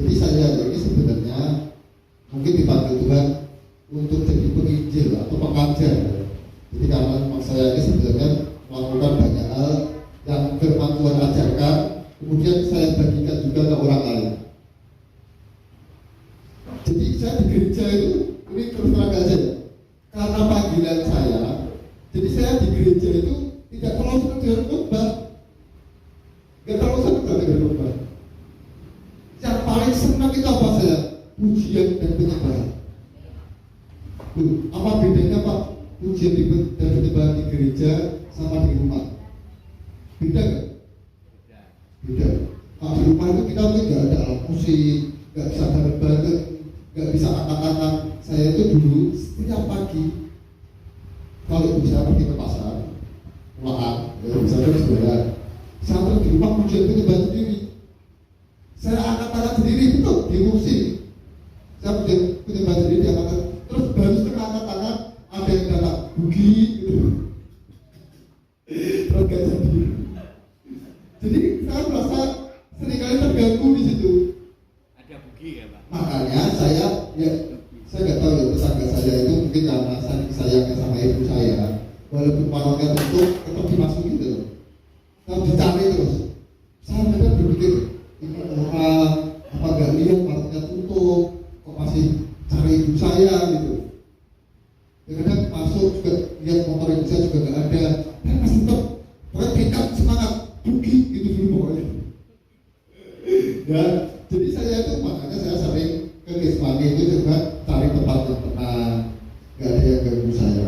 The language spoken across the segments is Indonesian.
Jadi saya ini sebenarnya mungkin dipanggil Tuhan untuk jadi penginjil atau pengajar. Jadi karena memang saya ini sebenarnya melakukan banyak hal yang firman Tuhan ajarkan, kemudian saya bagikan juga ke orang lain. Jadi saya di gereja itu, ini terus terang aja ya, karena panggilan saya, jadi saya di gereja itu tidak terlalu senang dengar khotbah, nggak terlalu senang dengar khotbah. Yang paling senang itu apa saya? Pujian dan penyembahan. Apa bedanya Pak? Pujian dan penyembahan di gereja sama di rumah? Beda nggak? Beda. Kalau di rumah itu kita mungkin nggak ada alat musik, nggak bisa bareng-bareng, nggak bisa angkat-angkat. Saya itu dulu setiap pagi kalau bisa pergi ke pasar, pulang, ya bisa terus jualan. Saya terus di rumah pujian penyembahan sendiri. Saya angkat-angkat sendiri, betul, di kursi. Saya penyembahan sendiri, angkat. Terus baru setengah angkat-angkat, ada yang datang, bugi, gitu. Terus gak jadi. Jadi saya merasa seringkali terganggu di situ. Ada bugi ya Pak? Makanya saya nggak tahu ya, tetangga saya itu mungkin karena saking sayangnya sama ibu saya, walaupun warungnya tutup, tetap dimasuki gitu. Kalau dicari terus, saya kadang berpikir, ini orang apa nggak lihat warungnya tutup, kok masih cari ibu saya gitu. Kadang masuk juga lihat motor ibu saya juga nggak ada, dan masih tetap pokoknya tingkat semangat bugi gitu dulu pokoknya. Ya, jadi saya itu makanya saya sering ke Kismani itu juga cari tempat yang tenang, nggak ada yang ganggu saya.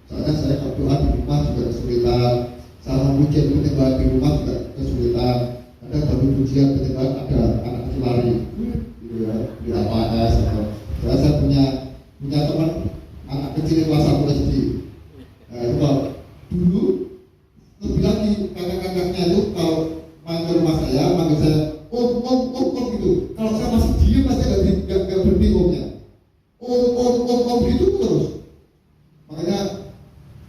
Soalnya saya kalau doa di rumah juga kesulitan, sama pujian penyembahan di rumah juga kesulitan. Ada baru pujian penyembahan ada anak kecil lari, gitu ya, di APS atau saya punya teman anak kecil kelas 1 SD. Nah, itu kalau dulu lebih lagi kakak-kakaknya itu kalau main ke rumah saya, manggil saya om gitu. Kalau saya masih diem pasti nggak berhenti omnya. Om gitu terus. Makanya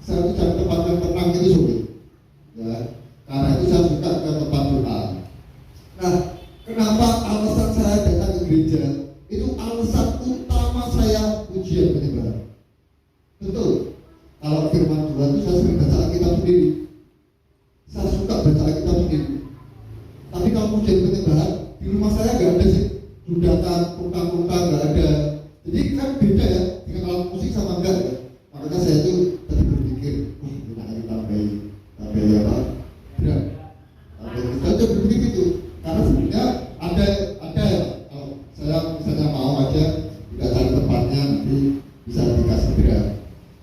saya itu cari tempat yang tenang itu sulit. Ya, karena itu saya suka ke tempat doa. Nah, kenapa alasan saya datang ke gereja? Itu alasan utama saya pujian penyembahan. Betul. Kalau firman Tuhan itu saya sering baca Alkitab sendiri. Saya suka baca Alkitab sendiri. Tapi kalau pujian penyembahan di rumah saya nggak ada sih, dudakan, pungkang nggak ada. Jadi kan beda ya dengan alat musik sama enggak ya. Makanya saya itu tadi berpikir, enak aja tambahin apa? Berat. Kita aja berpikir gitu. Karena sebenarnya ada kalau saya misalnya mau aja tidak cari tempatnya nanti bisa dikasih berat.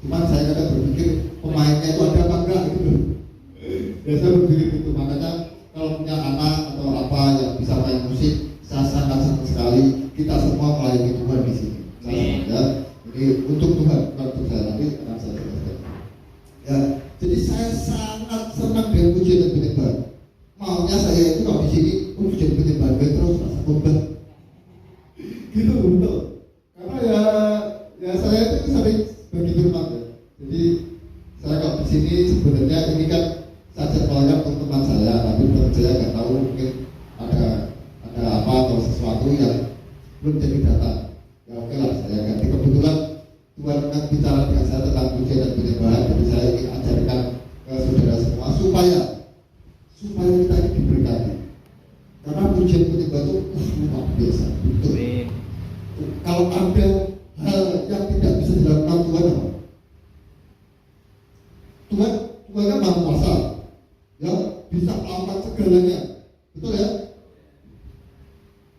Cuman saya kadang berpikir pemainnya itu ada apa enggak gitu. Ya saya berpikir gitu, makanya kalau punya anak atau apa yang bisa main musik, saya sangat senang sekali kita semua melayani Tuhan di sini. Ya, ini untuk Tuhan, bukan untuk saya, tapi akan saya jelaskan. Ya, jadi saya sangat senang dengan pujian dan penyembahan. Maunya saya itu kalau di sini pujian penyembahan terus rasa khotbah. Gitu betul. Karena ya saya itu sering bagi firman ya. Jadi saya kalau di sini sebenarnya ini kan saja soalnya untuk teman saya, tapi teman saya nggak tahu mungkin ada apa atau sesuatu yang belum jadi data. Ya oke lah, saya ganti. Kebetulan Tuhan kan bicara dengan saya tentang pujian dan penyembahan, jadi saya ingin ajarkan ke saudara semua supaya kita ini diberkati. Karena pujian penyembahan itu luar biasa. Betul. Kalau ada hal yang tidak bisa dilakukan Tuhan, Tuhan kan maha kuasa. Ya, bisa melakukan segalanya, betul ya?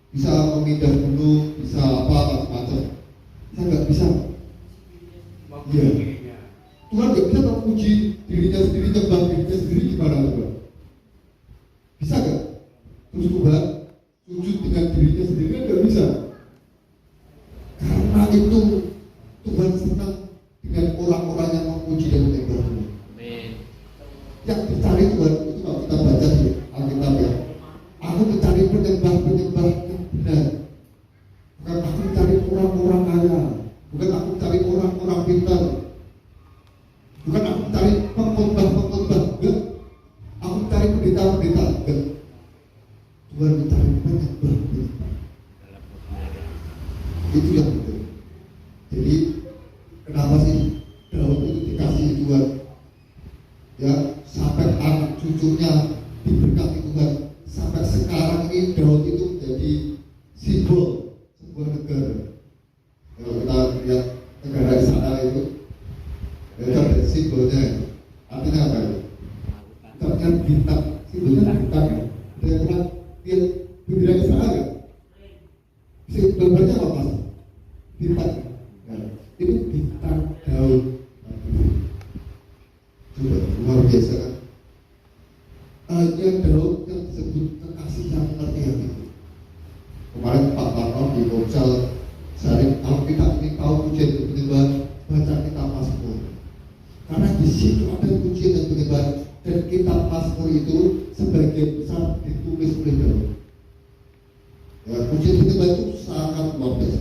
Bisa memindah gunung, bisa apa macam-macam. Saya nggak bisa. Iya. Tuhan nggak bisa memuji dirinya sendiri, nyembah dirinya sendiri gimana Tuhan? Bisa nggak? Terus Tuhan sujud dengan dirinya sendiri kan nggak bisa. Karena itu Tuhan senang dengan orang-orang yang memuji dan menyembah. Yang dicari Tuhan itu kalau kita baca di Alkitab ya, aku mencari penyembah yang benar. Bukan aku mencari orang-orang kaya, bukan aku mencari orang-orang pintar, bukan aku mencari pengkhotbah, bukan. Aku mencari pendeta, bukan. Tuhan mencari penyembah. Itu yang penting. Jadi kenapa sih Daud itu dikasih Tuhan, ya, sampai anak cucunya diberkati Tuhan, sampai sekarang ini Daud itu menjadi simbol sebuah negara. Kalau kita lihat negara Israel itu ada simbolnya, artinya apa itu? Artinya bintang, simbolnya bintang. Saya pernah lihat bendera Israel kan? Simbolnya apa mas? Bintang. Nah, itu bintang Daud. Coba luar biasa kan? Yang Daud yang disebut kekasih yang mengerti hati. Kemarin Pak Tarno di Gojal sehari, kalau kita ingin tahu pujian dan penyembahan, baca kitab Mazmur. Karena di situ ada pujian dan penyembahan, dan kitab Mazmur itu sebagian besar ditulis oleh Daud. Ya, pujian penyembahan itu sangat luar biasa.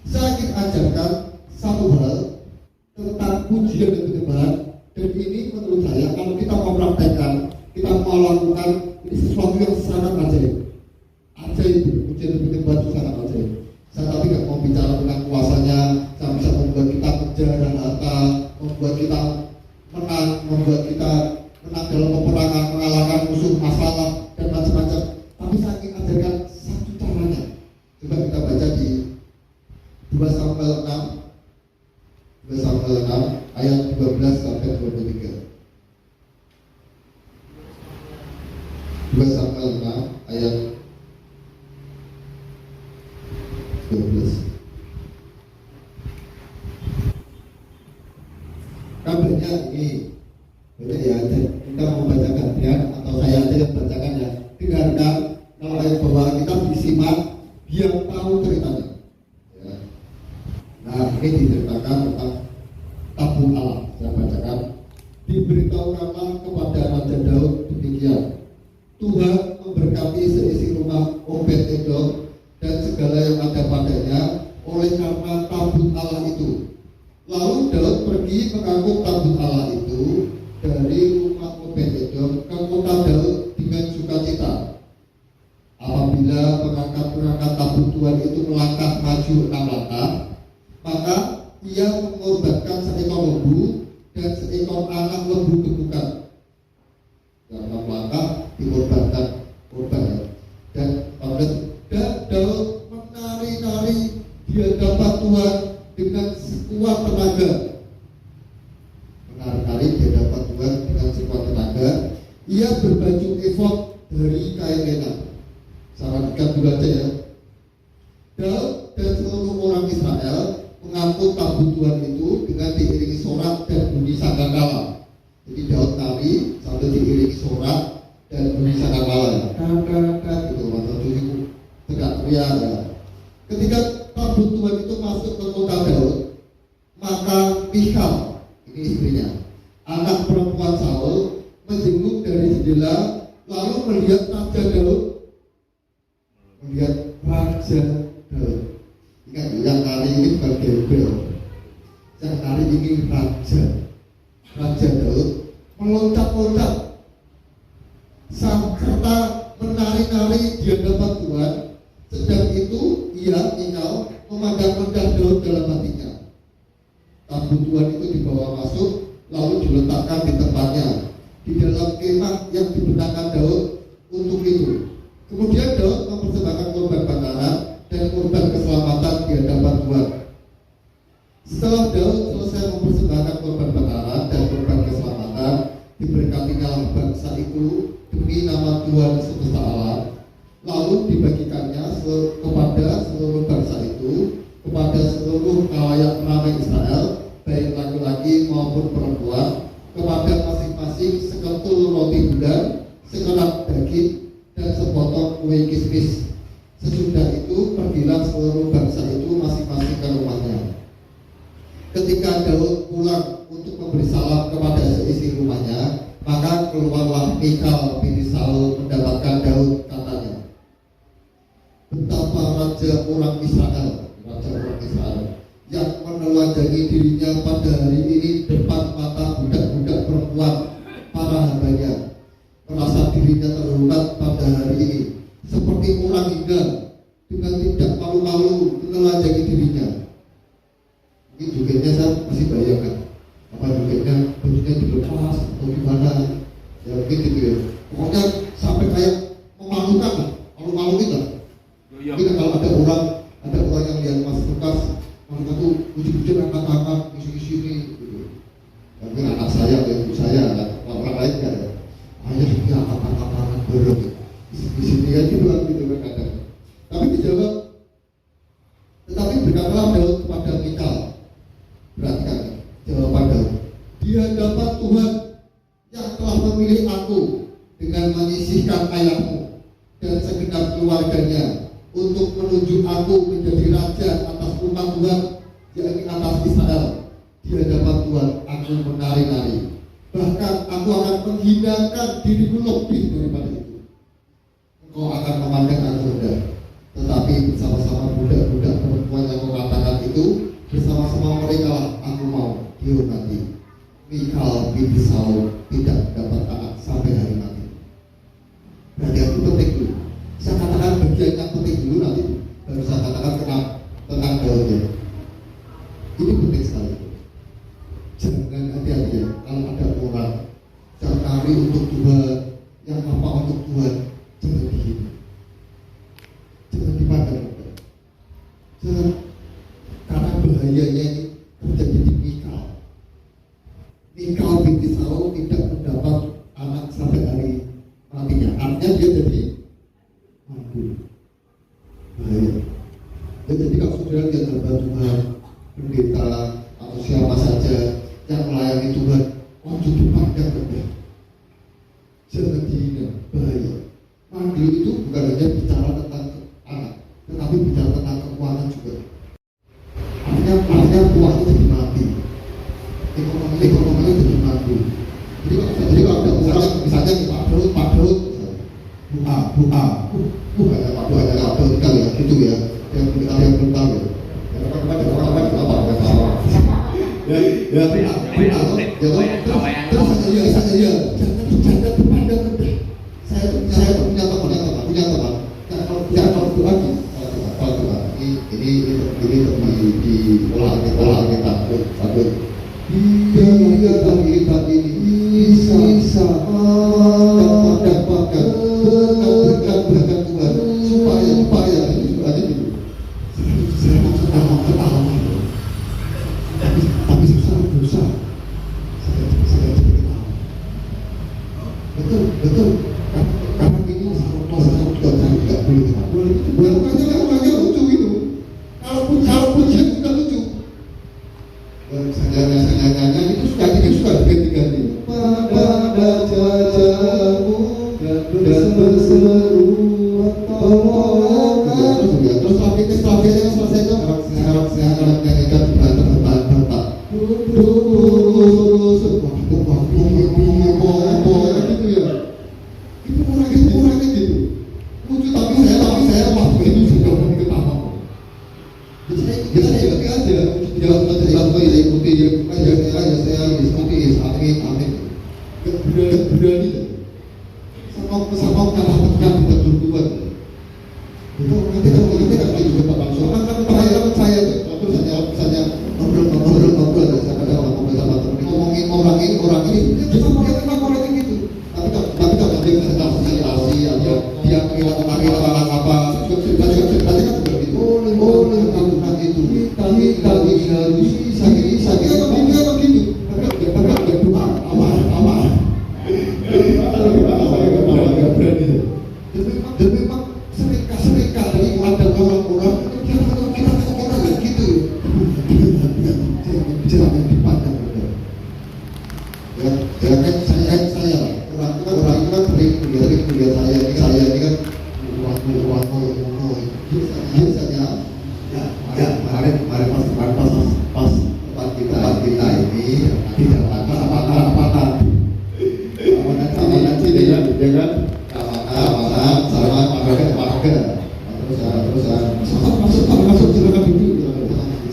Saya ingin ajarkan satu hal tentang pujian dan penyembahan, dan ini menurut saya kalau kita mau praktekkan, kita mau lakukan, ini sesuatu yang sangat ajaib. Ajaib, pujian dan penyembahan itu sangat ajaib. Saya tapi nggak mau bicara tentang kuasanya, yang bisa membuat kita kejar dan harta, membuat kita menang, membuat kita menang dalam peperangan, mengalahkan musuh, masalah dan macam-macam. Tapi saya ingin ajarkan satu caranya. Coba kita baca di 2 Samuel 6 ayat 12 sampai 23. 2 Samuel 6 ayat 12. Kabarnya ini banyak ya, kita mau bacakan ya, atau saya aja yang bacakan ya. Dengarkan, kalau ayat bawah kita disimak, biar tahu ceritanya ya. Nah, ini diceritakan tentang tabut Allah. Saya bacakan. Diberitahukanlah kepada Raja Daud demikian: Tuhan memberkati seisi rumah Obed-Edom dan segala yang ada padanya oleh karena tabut Allah itu. Lalu Daud pergi mengangkut tabut Allah itu dari rumah Obed-Edom ke kota Daud dengan sukacita. Apabila pengangkat-pengangkat tabut Tuhan itu melangkah maju 6 langkah, maka ia mengorbankan seekor lembu dan seekor anak lembu gemukan. Dalam langkah dikorbankan korban, dan Daud menari-nari di hadapan Tuhan dengan sekuat tenaga. Menari-nari di hadapan Tuhan dengan sekuat tenaga. Ia berbaju efod dari kain lena. Sarankan dulu aja ya. Daud dan seluruh orang Israel mengangkut tabut Tuhan itu dengan diiringi sorak dan bunyi sangkakala. Jadi Daud nari sambil diiringi sorak dan bunyi sangkakala. Kakak gitu, atau itu tegak teriak ya. Ketika tabut Tuhan itu masuk ke kota Daud, maka Michal, ini istrinya, anak perempuan Saul, menjenguk dari jendela lalu melihat Raja Daud. Melihat Raja Daud. Ingat, yang hari ini bukan Gabriel, yang hari ini Raja Daud meloncat-loncat serta menari-nari di hadapan Tuhan. Sedang itu ia Michal memandang-mandang Daud dalam hatinya. Tabut Tuhan itu dibawa masuk lalu diletakkan di tempatnya di dalam kemah yang dibentangkan Daud untuk itu. Kemudian Daud mempersembahkan korban bakaran dan korban keselamatan di hadapan Tuhan. Setelah Daud selesai mempersembahkan korban bakaran dan korban keselamatan, diberkatinya bangsa itu demi nama Tuhan semesta alam. Lalu dibagikannya kepada seluruh bangsa itu, kepada seluruh khalayak ramai Israel, baik laki-laki maupun perempuan, kepada masing-masing sekentul roti bulan, sekelak daging, dan sepotong kue kismis. Sesudah itu pergilah seluruh bangsa itu masing-masing ke rumahnya. Ketika Daud pulang untuk memberi salam kepada seisi rumahnya, maka keluarlah Michal binti Saul mendapatkan Daud, katanya, betapa raja orang Israel yang menelanjangi dirinya pada hari ini depan mata budak-budak perempuan para hambanya, merasa dirinya terhormat pada hari ini, seperti orang hina dengan tidak malu-malu menelanjangi dirinya. memalukan lah, malu-maluin lah. Yo. Mungkin kalau ada orang yang lihat Mas Lukas tuh uji-uji angkat-angkat isi ini gitu. Mungkin anak saya atau ibu saya kan, orang lain kan ya. Ayah ini angkat-angkat dorong di sini kan gitu kan kadang. Tapi dijawab, tetapi berkatalah Daud kepada Mikal, perhatikan jawaban Daud, di hadapan Tuhan yang telah memilih aku dengan menyisihkan ayahmu dan segenap keluarganya untuk menunjuk aku menjadi raja atas umat Tuhan, yakni atas Israel. Di hadapan Tuhan aku menari-nari, bahkan aku akan menghinakan diriku lebih daripada itu. Engkau akan memandang aku rendah, tetapi bersama-sama budak-budak perempuan yang kau katakan itu, bersama-sama mereka lah aku mau dihormati. Mikal binti Saul tidak dapat anak sampai hari mati. Berarti aku penting dulu. Saya katakan bagian yang penting dulu, nanti baru saya katakan tentang Daudnya. Ini penting sekali. Jangan hati-hati ya, kalau ada orang yang cari untuk Tuhan, yang apa untuk Tuhan, jangan dihina, jangan dipandang rendah. Jangan, karena bahayanya ini terjadi di Mikal. Mikal binti Saul tidak mendapat anak sampai hari matinya. Artinya dia jadi mampu. Bahaya. Ya, jadi kalau saudara lihat hamba Tuhan, pendeta atau siapa saja yang melayani Tuhan, wajib dipandang rendah. Jangan dihina, bahaya. Mandul itu bukan hanya bicara tentang anak, tetapi bicara tentang keuangan juga. Artinya uangnya jadi mati, ekonominya jadi mati. Jadi kalau ada orang misalnya Pak Daud, bukannya Pak Daud kali ya, gitu ya, yang belum tahu ya. Terus saya jangan dipandang rendah. Saya punya teman. Kalau Tuhan ini diolah kita satu. Dia kita ini bisa mendapatkan berkat Tuhan supaya ini juga ada dulu. Saya maksud ketawa. Tapi susah dosa. Saya ketawa. Betul. Karena ini masalah Tuhan saya tidak boleh ketawa. Bukannya lucu itu. Kalau pujian juga lucu. Saya itu suka diganti-ganti. Pada jajamu dan berseru tolongan. Terus terakhirnya selesai itu sekarang nyanyikan berbantak. Terus gitu ya. Itu orangnya gitu. Lucu tapi saya waktu itu juga mau ketawa. Jadi saya aja. Jangan saya ikuti saya ikuti amin. Berani sama menyalahkan kita Tuhan. Itu nanti kan juga Pak Bangsa. Kan perayaan saya itu misalnya ngobrol saya kadang ngobrol sama teman ngomongin orang ini kita pakai politik itu. Tapi kalau dia presentasi atau dia mengilang apa ceritanya kan begitu. Tuhan itu kita harus sakit apa begitu. Tapi doa amal. Dan memang serika dari ada orang-orang kita gitu. Jangan dipandang rendah. Ya kan saya orang itu kan sering melihat saya ini kan uang biasanya ya kemarin pas kita ini tidak apa nanti dengan kawan sama warga terus masuk silakan duduk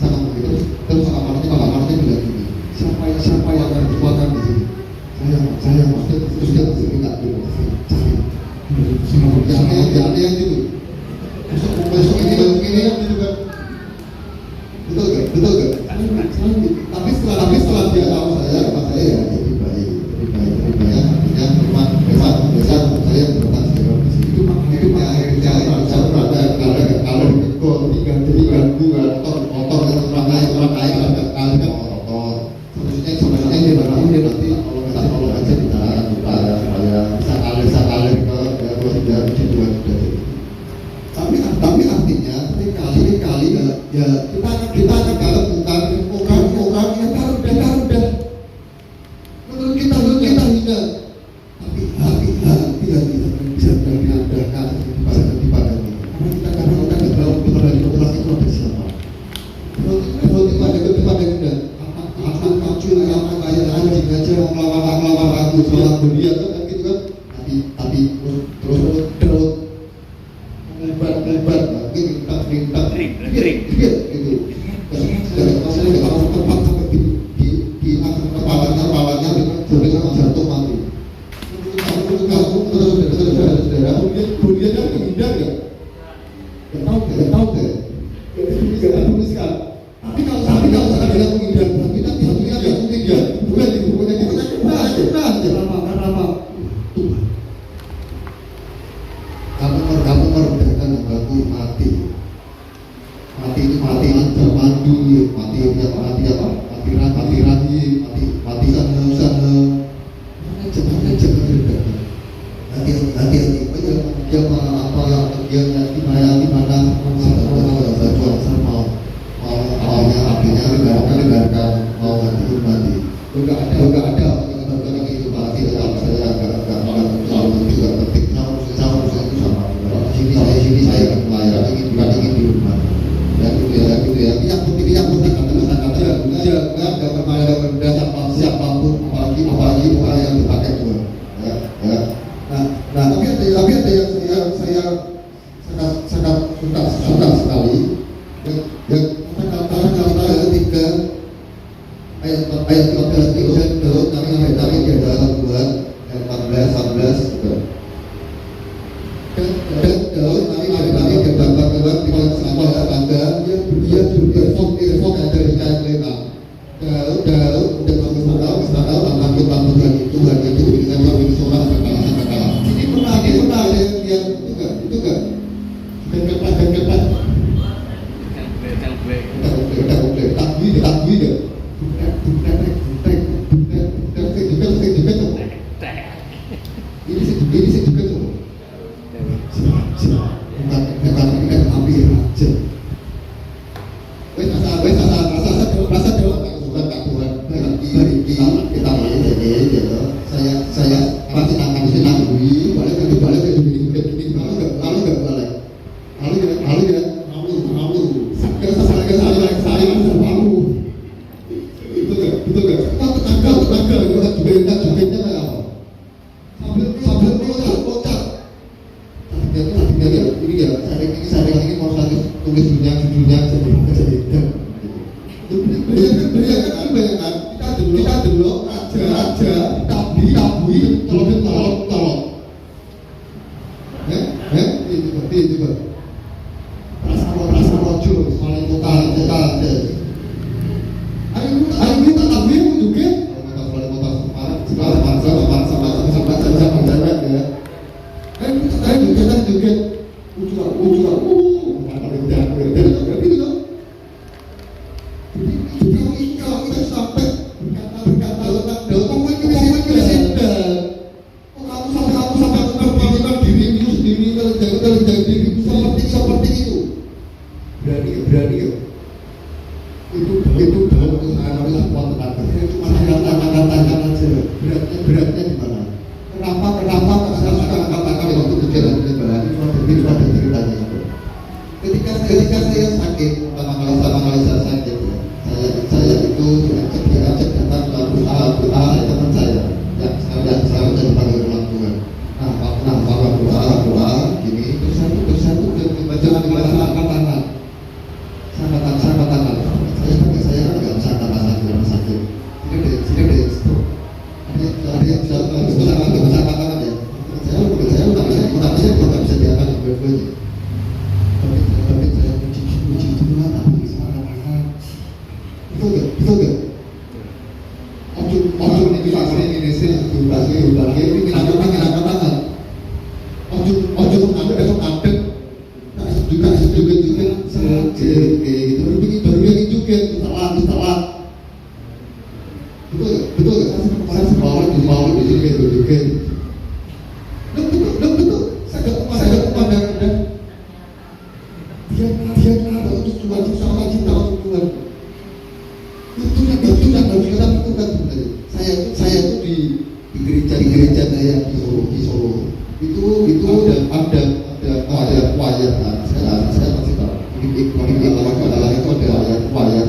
sama begitu terus kamarnya bilang gini siapa yang akan dikuatkan di sini saya maksud terus dia masih minta dulu cari yang gitu besok ini Ya kita akan dalam bukan orang yang udah menurut kita hina, tapi hati yang bisa diandalkan di badan kita. Karena kita nggak tahu kepada orang itu ada siapa. Kalau kita ada kepada kita, aku muncul yang kayak anjing aja melawan aku soal dunia kan gitu kan. Tapi terus lebat ring gitu. Maksudnya nggak langsung tepat sampai di kepalanya dengan jantung mati. Menurut kamu saudara dunia kan menghindar ya? Nggak tahu deh. Jadi tuliskan. Tapi kalau saya menghindar, tapi satunya dia menghindar. Bukan kita aja. Kenapa? Tuhan. Kamu merendahkan hambaku mati termandu, mati apa? Mati rahim, mati sana. Jangan rendah. Hati-hati. Dia apa yang di mana Tuhan sama maunya apinya dengarkan mau mati. Enggak ada orang itu mati dalam saya enggak juga penting sama itu sama. Sini saya akan melayani ingin di rumah. Yang penting kata jangan kepada rendah siapapun apalagi orang yang dipakai Tuhan. Ya. Nah, tapi ada yang saya sangat suka sekali. Yang kata ketiga ayat 14 itu kami di dalam Tuhan ayat 14 gitu. Dan kami bergambar Tuhan dengan sama tangga dia earphone dari kain lena. Daud dengan Israel tentang Tuhan itu hanya diberikan kami seorang kata. Ini pernah yang itu kan. Dan kepat. Takbir deh. Ini sih juga tuh. Bukan ini kan hampir aja. Rasa dewa bukan tak Tuhan. Kita ini gitu. Saya pasti akan disenangi. Balik ke lalu nggak balik. Lalu. Saya malu. Betul nggak? Tenaga. Kita jogetnya kayak apa? Sambil loncat. Tadinya ini ya. Saya ini mau tulis judulnya jadi bayangkan kita dulu raja tabui tolong. Itu Pak. Rasa rojo paling total. Ayo kita tabui juga. Berani ya. Itu dalam usaha kuat tenaga. Cuma tangan aja. Beratnya di mana? Kenapa saya suka katakan waktu kecil berani cuma ada ceritanya itu. Ketika saya sakit pertama kali saya sakit ya. Saya itu diajak datang ke doa teman saya yang sekarang jadi panggil orang Tuhan. Doa gini terus satu baca angkat tangan. Saya nggak bisa kata sakit. Sini deh. Ada yang bisa katakan ya. Saya nggak bisa diangkat dua-duanya. Tapi saya puji Tuhan tapi sekarang betul gak? Ojo ini Indonesia itu bahasa Yunani ini angkat tangan. Ojo ngadep. Juga gitu. Baru yang juga telat. Betul gak? Saya semalam di sini juga. Betul. Saya gak pandang. Dia kenapa untuk cuma susah wayar kan, saya masih tahu. Ini adalah itu ada wayar.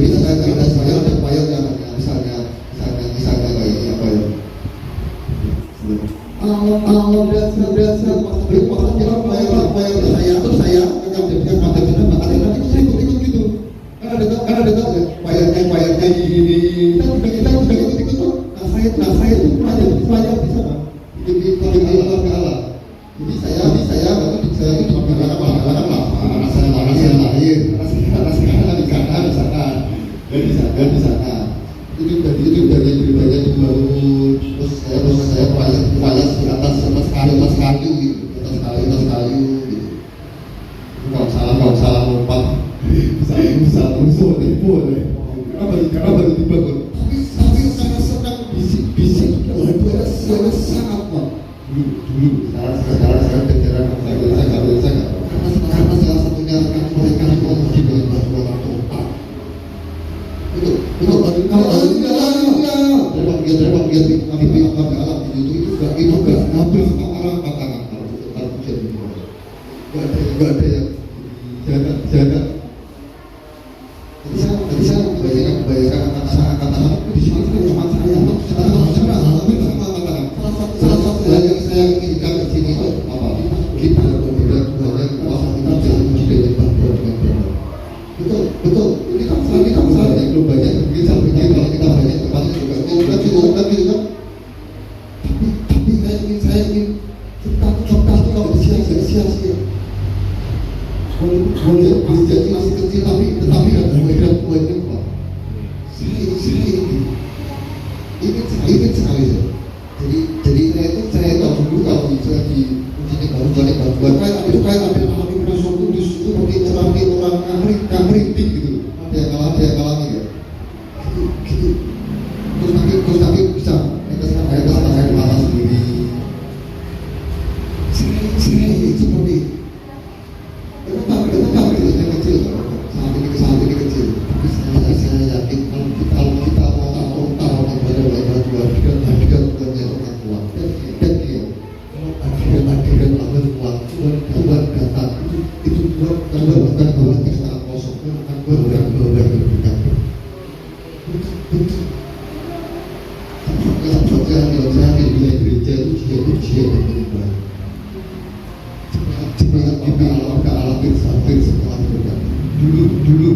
Saya ada wayar yang misalnya kayak apa ya? Dan saya ikut gitu. Karena ada wayarnya gini. Kita ikut. Nah saya itu pelajar di sana. Di alam. Jadi saya itu mengatakan karena saya lahir, karena saya di sana. Di sana. Itu dari beritanya dibangun. Terus saya wayar di atas kayu gitu. Atas kayu gitu. Kalau salah lompat bisa musuh boleh. Karena baru dibangun. Tapi sangat senang bisik. Waduh, ada sangat Pak. Dulu. Sekarang saya berjalan karena salah satunya rekan mereka itu di bawah topak. Itu kalau itu enggak hampir semua orang patangan kalau hujan itu. Enggak ada yang jaga. Jadi saya membayangkan kata-kata di sini cuma saya alami sama patangan. Salah satu hal yang saya inginkan di sini itu apa? Kita berbeda kuasa kita jangan menjadi berbeda. Betul. Ini kan salah yang belum banyak. Kita kalau kita banyak tempatnya juga cukup kan. Tapi saya ingin kita kalau sia-sia. Boleh jadi masih kecil tetapi ada poinnya Pak. Saya ingin sekali. Jadi saya tahu dulu kalau saya di sini baru balik kayak ada langsung itu pakai terapi orang ngeritik gitu. Ada yang ngalami ya. Gitu. Terus tapi bisa saya mata sendiri. Saya seperti Kenapa saya kecil saat ini kecil. Tapi saya yakin kalau kita mau tahu kepada orang tua hadiran bukannya orang tua dan dia hadiran Allah Tuhan datang itu bukan bahwa kita sangat kosong, bukan bahwa yang berbuka. Kalau saya di gereja itu dia yang berubah. Hampir setelah berkat. Dulu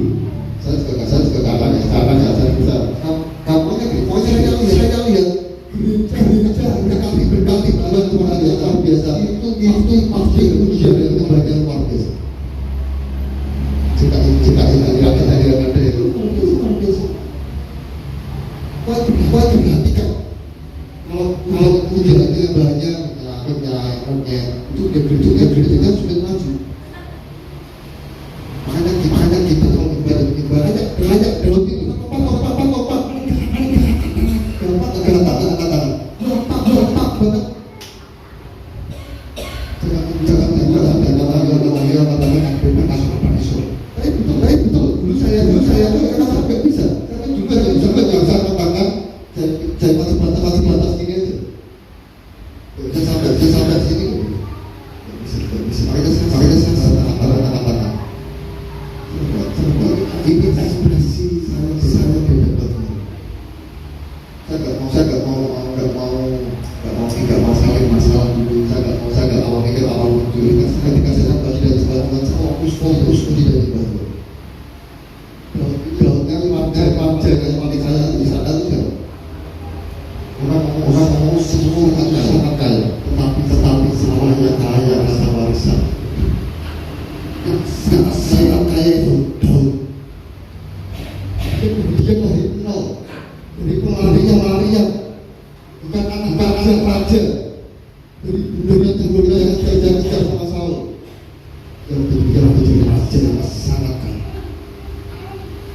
saya juga kalah ya saya bisa. Kamu saya lihat gereja berkati Tuhan luar biasa itu pasti ujian yang bagian luar biasa. Jika ada itu luar biasa. Kau perhatikan kalau ujiannya banyak itu gerejanya sudah maju. Makanya kita kalau ibaratnya belajar dalam itu lompat banget. Jangan Tapi betul. Dulu saya kenapa nggak bisa? Saya juga nggak bisa katakan. Saya masih batas gini aja. Saya sampai sini. Makanya saya katakan. Ini ekspresi saya beda banget. Saya nggak mau saling masalah dulu. Saya nggak mau mikir awal dulu. Ketika saya sampai di dalam sekolah, saya fokus tidak dibantu. Kalau yang paling saya di sana itu siapa? Orang ngomong semua sangat kaya, tetapi semuanya kaya rasa warisan. Sangat kaya itu daun. Dia dari nol, dari pelarian, bukan anak raja, dari bundanya yang kejar sama Saul. Yang berpikir menjadi raja yang sangat kaya,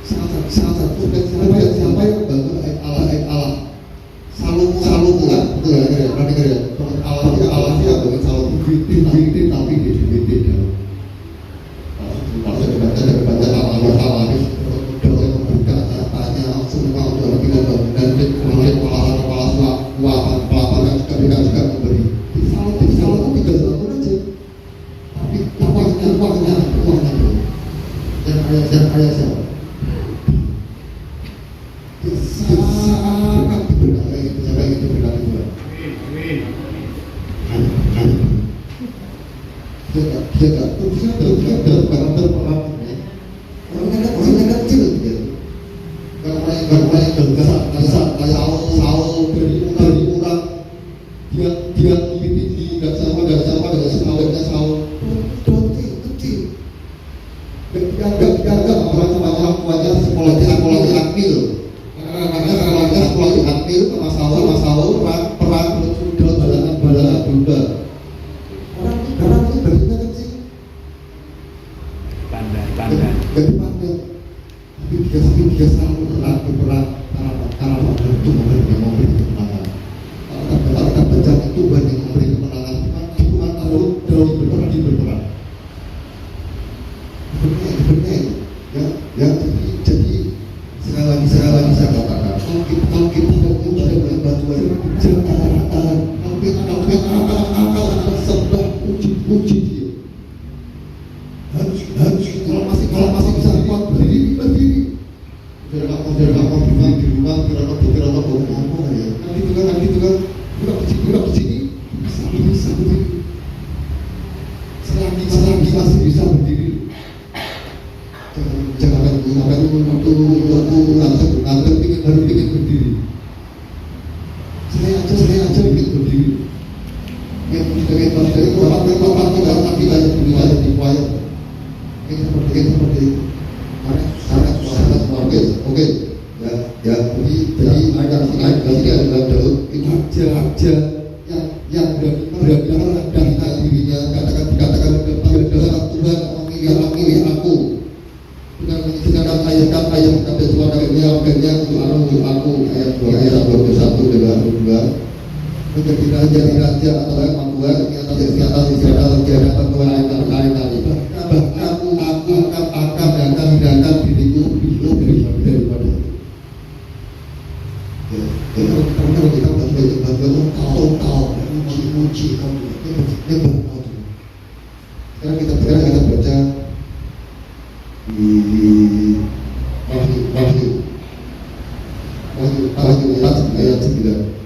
sangat siapa yang bangun ayat Allah. Salomo kan, betul ya, Allah dia bukan Salomo, dibikin tapi dibikin. Kalau saya baca Allah ini, doa membuka tanya semua untuk kita dan kemudian kepala pelapan juga memberi. Salomo tinggal satu aja, tapi uangnya yang kaya siapa? Sangat diberkati, siapa yang diberkati Tuhan? Hanya dia tak bisa karakter orang kecil gitu. Kalau kayak Saul dari orang dia tinggi nggak sama dengan sekawetnya Saul. Kecil. Dianggap orang tuanya sekolahnya Akmil. Karena sekolahnya Akmil sama Saul perang balangan Buddha. Orang itu badannya kecil. Pandai. Jadi pandai. Tapi dia selalu berperang karena itu yang memberi kemenangan. Kalau kita baca itu Tuhan yang memberi kemenangan. Tuhan terus berperang. Benar. Ya. Jadi sekali lagi saya katakan, kalau kita sudah berbuat jangan akal sebab uji dia. Harus kalau masih bisa kuat berdiri. Jangan mau di rumah kira ngomong ya. Kan gitu kan. Budak di sini bisa berdiri. Selagi masih bisa berdiri. Jangan waktu langsung ingin berdiri. Saya aja ingin berdiri. Yang sebagai pastor itu orang tidak tapi banyak dibuat. Seperti itu. Sangat luar biasa. Oke. Ya. Jadi agak adalah Daud itu aja yang berani dirinya dikatakan adalah Tuhan memilih aku. Dengan ayat kata Tuhan akhirnya untuk aku ayat 21 dengan 2 menjadi raja atau yang membuat di atas Israel di hadapan Tuhan ayat itu. Aku akan hidangkan diriku daripada itu. Kalau kita tahu muji kamu itu sekarang kita baca di Wahyu ayat 9.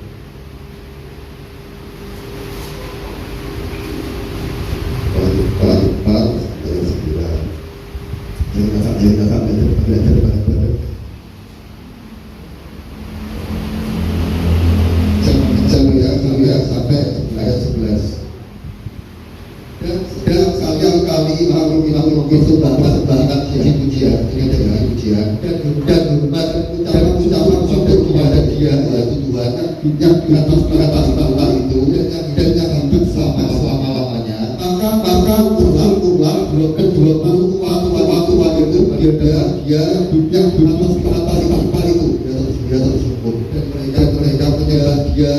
Sampai ayat 11. Dan sekalian kali makhluk itu persembahkan pujian dan hormat ucapan syukur kepada Dia yaitu Tuhan yang di atas tahta itu dan yang hidup selama-lamanya. Maka ulang kedua Tuhan itu dia yang di atas tahta itu dia tersebut dan mereka menyembah Dia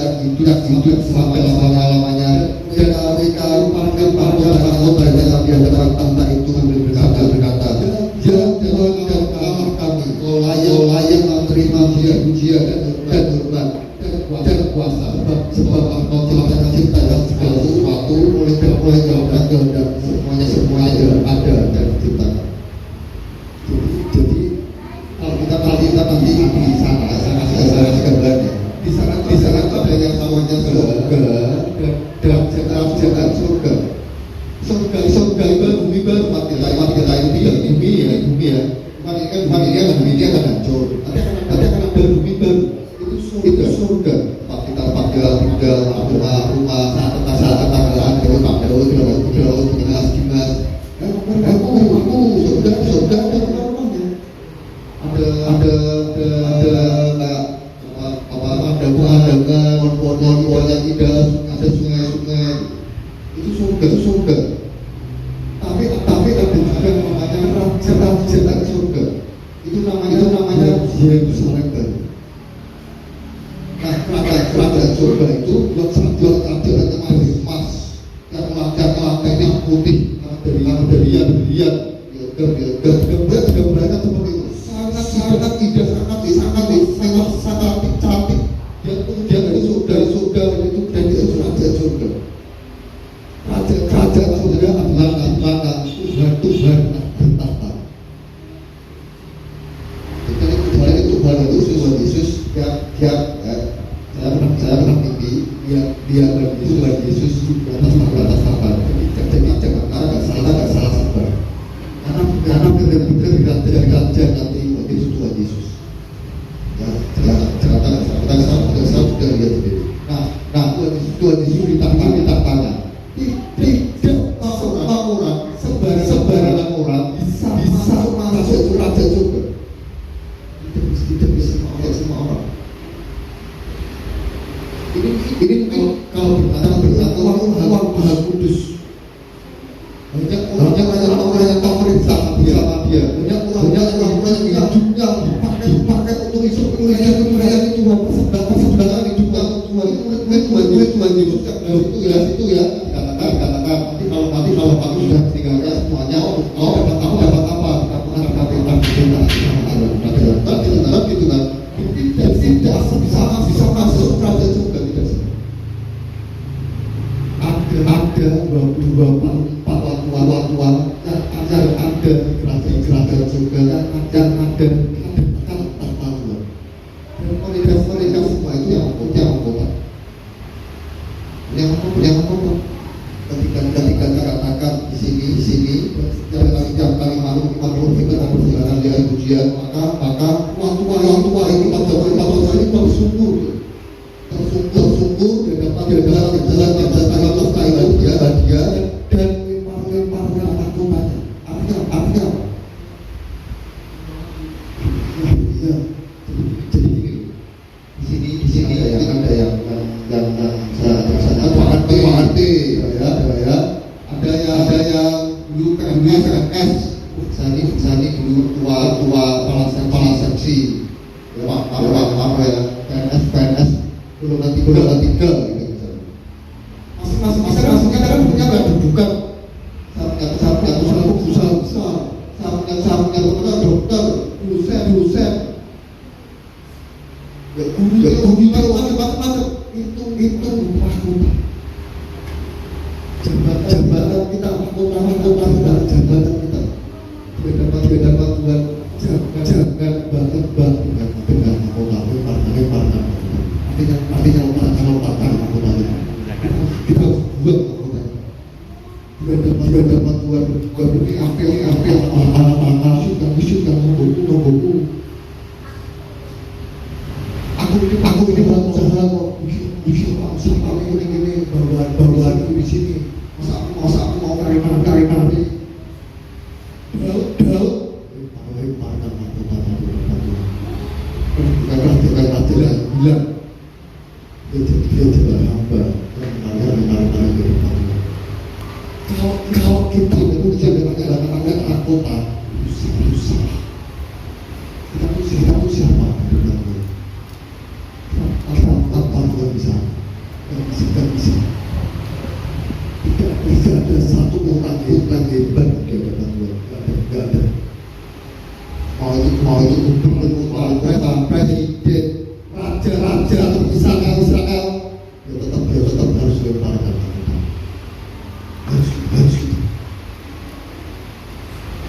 hidup selama-lamanya. Dan mereka memanggil para anggota di hadapan tahta itu berkata, ya Tuhan dan Allah kami, Kau layak menerima pujian dan hormat dan kuasa, sebab Engkau telah menciptakan segala sesuatu mulai jauh dan semuanya ada dan diciptakan. Jadi kalau kita nanti di sana gambarnya. Di sana ada yang namanya surga dan surga. Surga itu bumi baru mati lain bumi ya. Bumi ini akan hancur. Tapi akan ada bumi baru. Itu surga. Kita tinggal rumah saat tetanggaan kalau dinas. Aku surga ada rumahnya. Ada pohon yang indah, ada sungai, itu surga. Tapi ada juga namanya raja surga. Itu namanya Yerusalem. Nah, kerajaan surga itu buat kerajaan emas yang lantainya putih, berlian. Gambarnya seperti itu. Sangat indah, sangat cantik. Dia dari surga itu dari surga. Kerajaan surga adalah di mana Tuhan Tuhan bertahta. Jadi Tuhan itu Yesus dia saya pernah mimpi dia dan Yesus di atas tahta. Jadi jangan nggak salah sabar. Karena benar-benar dari raja nanti itu Tuhan Yesus. Ya, jangan saya sudah lihat sendiri. Nah Tuhan Yesus ditantangnya. Tidak orang sebarangan orang bisa masuk raja juga. Tidak bisa semua orang. Ini kalau berkata uang Tuhan Kudus. Banyak orang yang memerintah bersama dia. Banyak orang yang hidupnya dipakai untuk melayani Tuhan, persembahan hidupnya untuk Tuhan Yesus. Itu ya dikatakan nanti kalau kamu sudah meninggalkan semuanya, kamu dapat apa? Kamu akan dapat gitu kan? Tidak bisa masuk raja juga tidak sih. Ada 24 tuan yang ada kerajaan juga yang ada Tuhan. Dan mereka semua itu yang anggota. Yang anggota. Ketika dikatakan di sini setiap kali makhluk kita persilakan dia ujian, maka orang tua ini pada tersungkur dan dapat jalan yang datang itu dia dan lemparnya anak-anaknya. Artinya iya. Jadi gini, di sini ada yang saya Pak RT ya. Ada yang dulu PNS, Sani dulu tua kepala seksi. Ya Pak ya. PNS belum nanti gitu misalnya. Masing-masingnya kan punya kedudukan. Satunya usaha besar, satunya dokter, dosen. Guru macam-macam itu mahkota. Jabatan kita mahkota jabatan kita. Tidak dapat Tuhan jangan banget dengan mahkota partner. Artinya lompatan mahkota kita buat mahkota. Tidak dapat Tuhan beri apel suka nomborku. Aku ini berusaha kok bisa ini bawaan itu di sini. Masa aku mau cari nanti. Bukan bilang dia adalah hamba kalau kita bekerja dengan anggota susah. Kita tuh siapa? Apa Tuhan bisa? Bisa. Tidak ada satu orang yang hebat di hadapan Tuhan. Tidak ada. Mau itu gubernur, presiden, raja atau Israel, ya tetap harus lemparkan kita. Harus kita.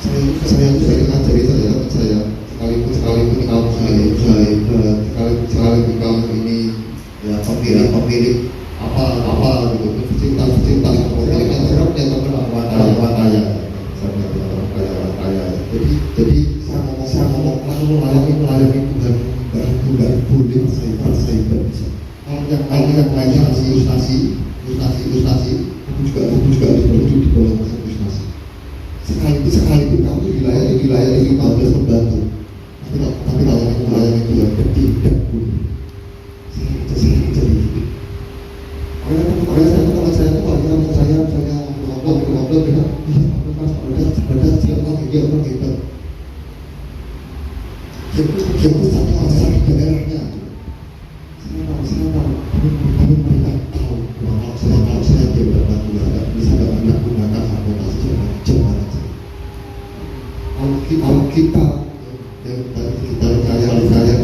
Saya ngajari saya sekalipun kamu sekalipun kamu ini ya pemilik apa gitu, pecinta orang yang punya teman orang kaya. Jadi saya ngomong melayani Tuhan bukan boleh saya bisa. Kalau yang lainnya ilustrasi, aku juga harus berduduk di bawah ilustrasi. Sekalipun kamu dilayani 15 pembantu, tapi kalau yang melayani Tuhan tidak boleh. Saya jadi kalau saya ngobrol dengan pada siapa dia orang hebat. Dia pun satu di daerahnya. Saya tahu, tapi mereka tahu bahwa kalau saya dia berdapat Tuhan, bisa dapat gunakan akuntansi jemaat. Kalau kita yang kita percaya Tuhan ya,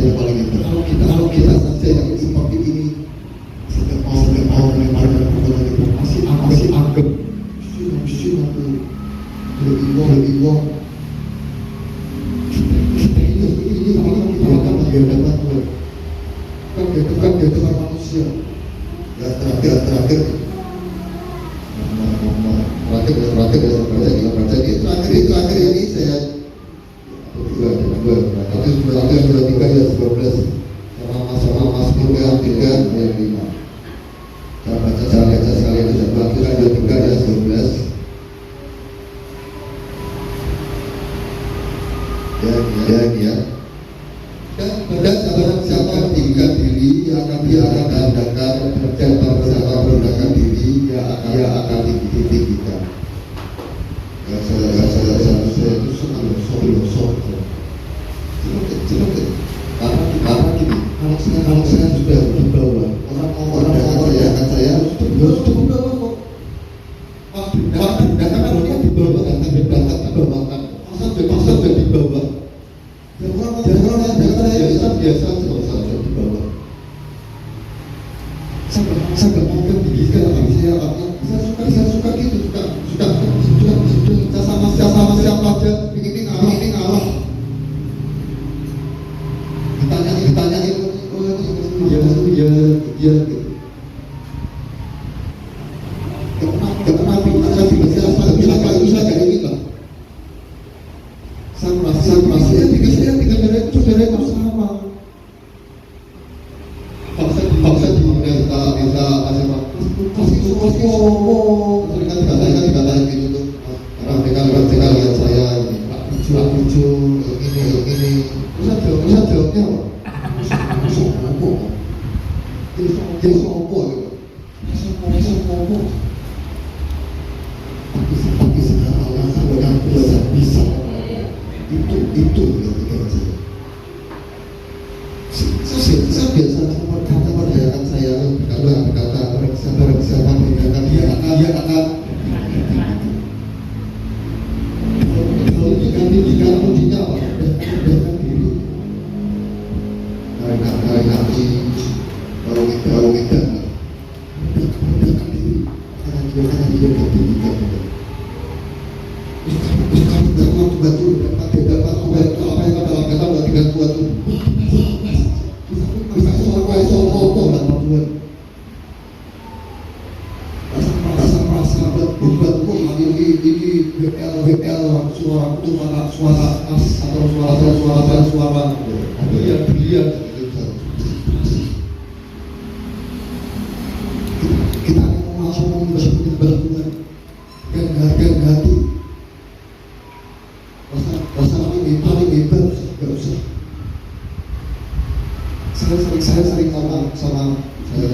paling hebat. Kalau kita saja yang seperti ini, sampai mau terakhir terakhir ini saya dua tiga ya 12 sama mas tiga ayat 5. Saya baca sekali itu saya dua tiga ya 12. Ya. Dan siapa tinggal diri akan dia akan merendahkan dan siapa merendahkan diri dia akan tinggikan. Saya itu sok. Celok. Karena gini, kalau saya sudah di bawah, orang saya harus di bawah kok. Karena dia di bawah kan, di bawah kan. Masa sudah di bawah. Jangan biasa saja di bawah. Saya nggak mau pendidikan, saya suka gitu, suka sama siapa aja, ini ngalah. Ditanyain, ya gitu. Karena bisa kayak ini lah. Saya merasa ya tiga saudara itu sama. Paksa diminta kasih ngomong. Saya dikatain gitu tuh. Karena mereka lihat saya lucu ini. Terus jawabnya apa? Jadi sopo gitu. Sopo. Tapi sekarang saya bisa. Itu saya biasa memperdayakan saya berkata siapa memperdayakan dia akan kalau itu ganti kuncinya apa? Memperdayakan diri dari hati kalau kita memperdayakan diri karena dia berpendidikan. Terus kamu dapat bantu apa yang dalam kata berarti dan buat itu bisa sopo dan buat rasa buat ini WL suara as atau suara belian kita mau bantuan dan harga hati. Rasa paling hebat nggak usah. Saya sering ngomong sama Pak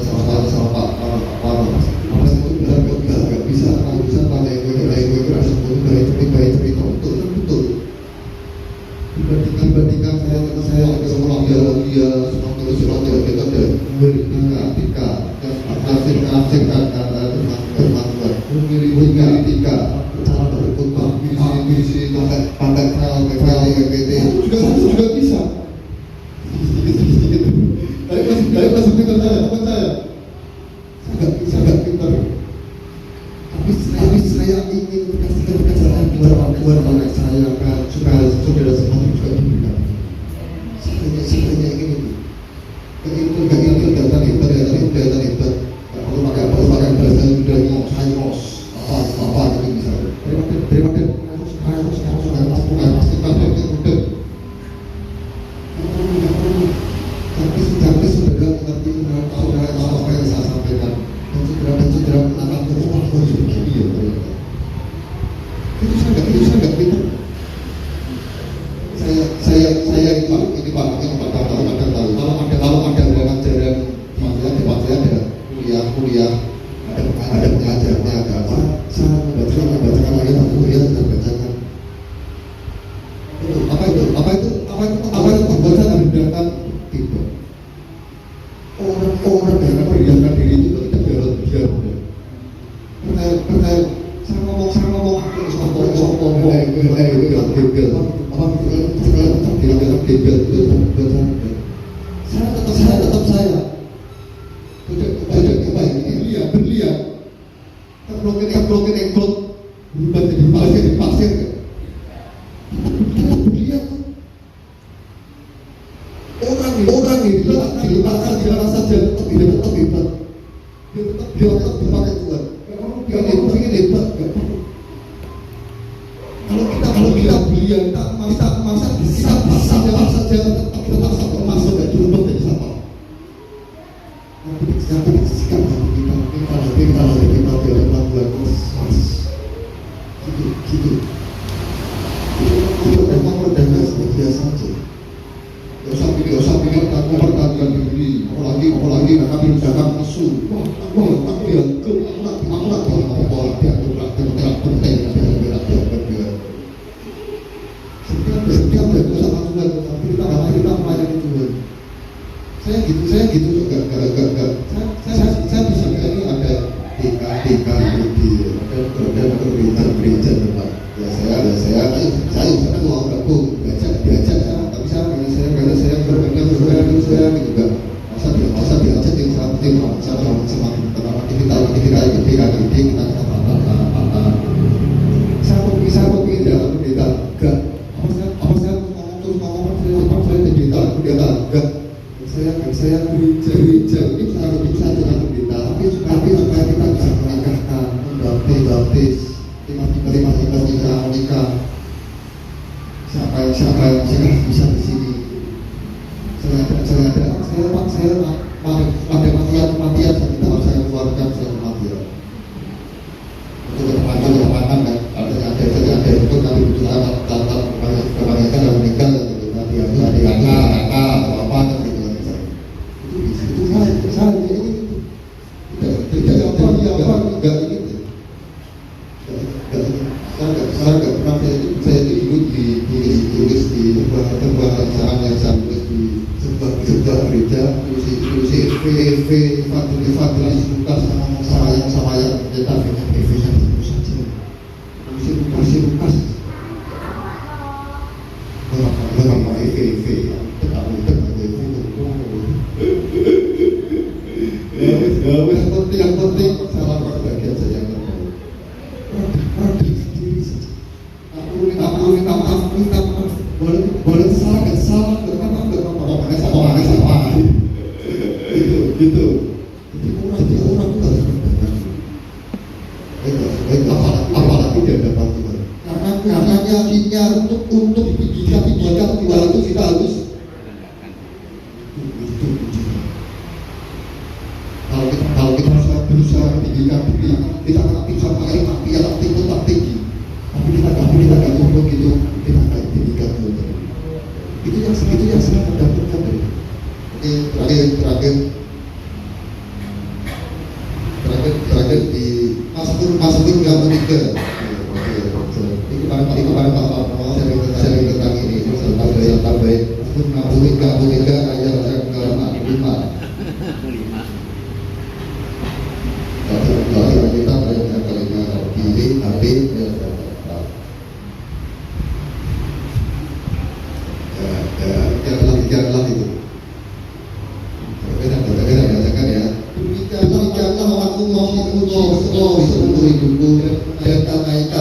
itu nggak bisa tanya gue kerasa baik betul. Dibandingkan saya sekolah biologi sekolah kita dan matematika asing kemampuan matematika cara berkembang visi pakai file juga bisa sedikit dari masuk pintar saya nggak pintar tapi saya ingin kasih kepercayaan buat anak saya supaya saudara semua juga diberikan saya ingin itu data hebat kalau pakai bahasa udah ngos apa gitu misalnya terima kasih tapi saudara mengerti saudara apa yang saya sampaikan dan saudara menanam terus begini ya itu saya nggak pintar saya ini pak kalau ada ajaran maksudnya ada kuliah ada pengajarnya ada apa saya membacakan ayat Al-Quran dan bacakan apa itu membaca dan mendengarkan tidak orang yang mendiamkan diri itu tidak biar percaya saya ngomong saya tidak apa ini berlian kablokin engklot berubah jadi pasir berlian orang ini diletakkan di mana saja tetap hebat dia tetap dipakai Tuhan. Kalau pengen hebat, nggak perlu. Kalau kita beliau, kita masa kita sapa saja, tetap sapa masuk dan dirubah jadi sapa. Tapi sikap kita biar gitu. Itu memang modalnya biasa saja. Gak usah pikir aku pertahankan diri, apalagi mereka berusaha musuh. Wah, tak biar aku nak biar dia penting, setiap berdoa sama Tuhan, tapi kita melayani Tuhan. Saya gitu juga, saya bisa ini ada TK di gereja tempat. Ya saya mau gabung diajak tapi saya berpikir juga masa diajak yang sama aktivitas kita saya mau pilih dalam pendeta enggak apa saya ngomong enggak saya gereja ini bisa dengan pendeta tapi supaya kita bisa menikahkan baptis lima nikah siapa yang bisa di sini saya pada matian saya keluarkan saya kematian untuk ketepatan kan ada itu kami butuh anak kebanyakan yang meninggal di angka atau apa gitu itu saya tidak enggak ini saya nggak pernah saya ikut ditulis di sebuah acara yang saya tulis di sebuah gereja tulis PV Fadilis Lukas sama yang kita PV saja tulis Lukas memang PV yang penting salah bagian saya yang minta maaf boleh salah nggak apa-apa gitu jadi orang itu harus berbenah apalagi dia dapat Tuhan karena yakinnya untuk dididikan Tuhan itu kita harus kalau kita berusaha mendidikan diri kita nggak bisa pakai tak tinggi tapi kita nggak ngomong gitu kita nggak didikan Tuhan itu yang saya mendapatkan dari terakhir di masukin yang ketiga itu pada Pak saya tentang ini saya tambahin masukin tiga ayat yang ke-5 kita ayat yang ke-5 diri hati janganlah itu beda bacakan ya demikianlah aku mau seluruh hidupku dan karena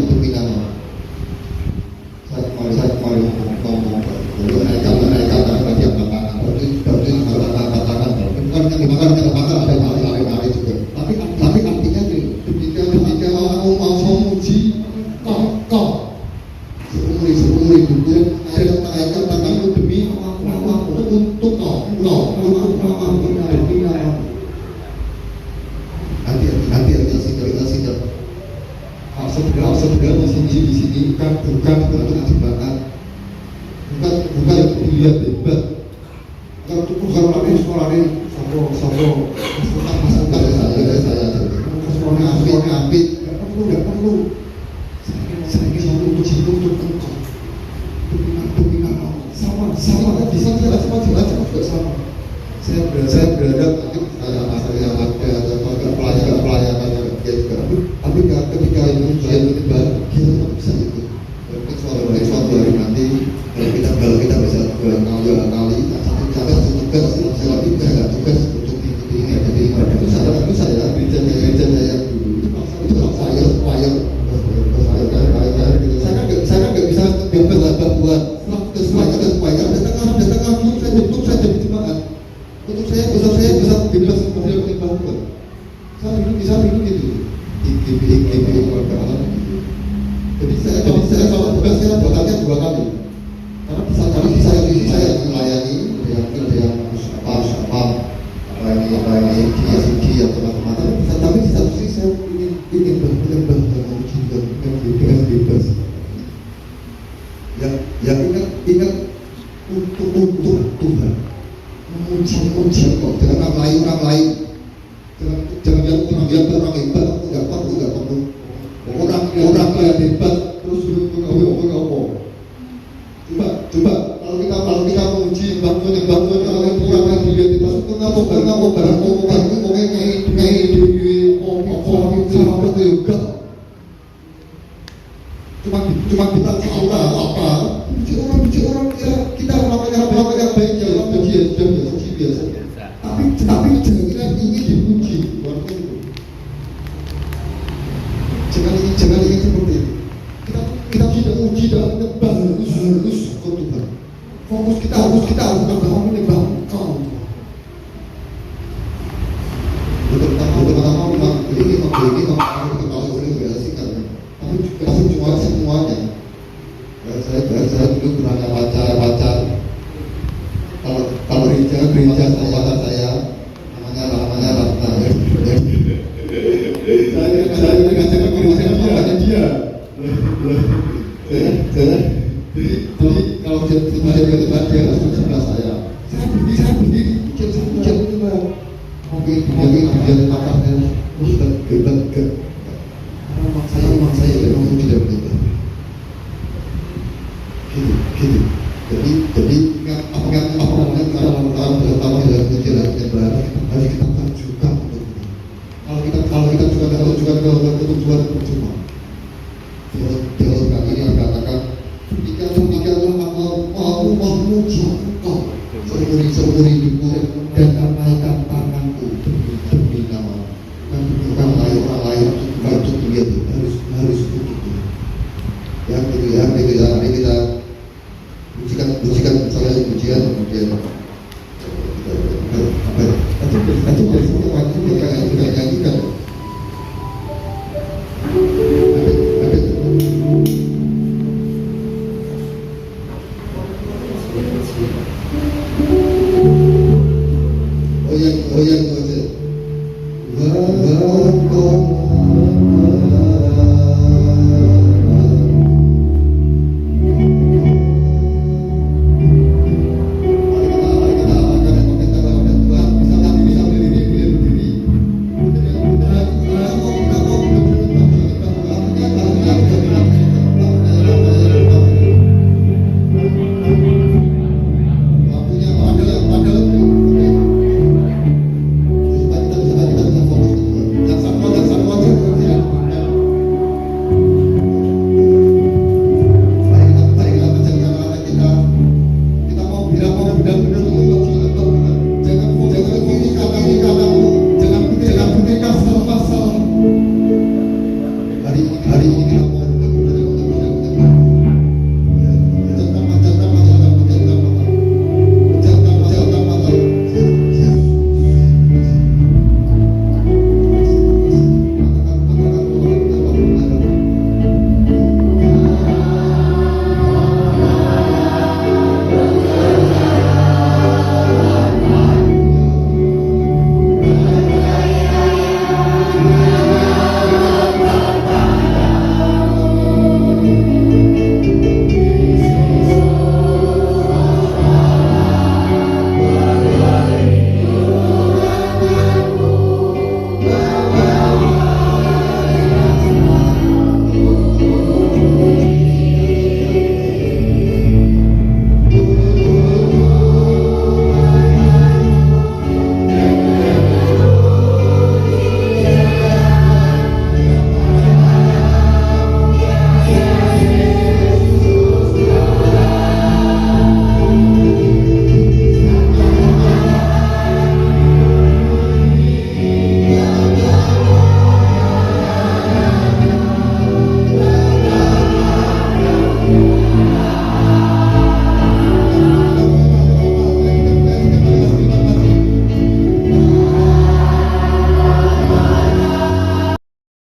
berpinang saya kemarin ngomong dulu naikkan bagian belakangan berarti batangan bukan yang dimakan ada lari juga tapi artinya demikian aku mau memuji kau seumur hidupku dan menaikkan tanganku demi namamu untuk nanti segala mesin di sini bukan untuk jebakan bukan dilihat hebat bukan lagi sekolah ini sombong masukkan saya sekolahnya ambil nggak perlu saya ingin memuji untuk engkau sama bisa tidak sama saya berada saya ada atau pelayanan tapi ketika itu saya tiba kita tak bisa ikut suatu hari nanti kalau kita bisa dua kali satu tugas saya tugas untuk ini jadi itu saya gereja yang dulu itu saya supaya saya kan nggak bisa bebas lah buat supaya di tengah saya jadi jemaat untuk saya bisa bebas Saya bingung gitu di keluarga Allah gitu. Jadi saya kalau tugas saya bakatnya 2 kali. Karena saya melayani, ada yang harus apa melayani dia teman-teman. Tapi di satu sisi saya ingin berkembang dengan ujian dengan bebas. Yang ingat untuk Tuhan, memuji kok dengan orang lain. Jangan yang orang hebat, enggak perlu. Orang yang hebat terus ngomong. Coba kalau kita memuji bantuan kalau orang yang dilihat itu ngapa barang itu kayak cuma kita apa puji orang ya kita melakukan yang baik ya biasa tapi jangan ingin dipuji jangan ingin seperti itu kita tidak uji dalam menyembah harus ke Tuhan. Fokus kita harus menyembah Engkau. Pertama memang ini diketahui oleh relasi kan, tapi semuanya. Saya dulu pernah pacar. Kalau gereja sama pacar saya namanya Ratna. Saya ngajak ke gereja dia. Jadi kalau dia harus sebelah saya. Saya berdiri, mungkin dia pacar saya hebat ke. Memang saya memang tidak begitu. Gitu. Jadi apa namanya kalau dalam jalan harus kita tunjukkan untuk ini. Kalau kita juga ketujuan percuma. Teolog kami ini mengatakan ketika mau memuji Engkau seumur hidupku dan ramaikan tanganku demi nama dan orang lain untuk melihat harus begitu. Ya kita pujikan misalnya pujian kemudian nanti dari situ waktu kita nyanyikan. Oh yang itu aja.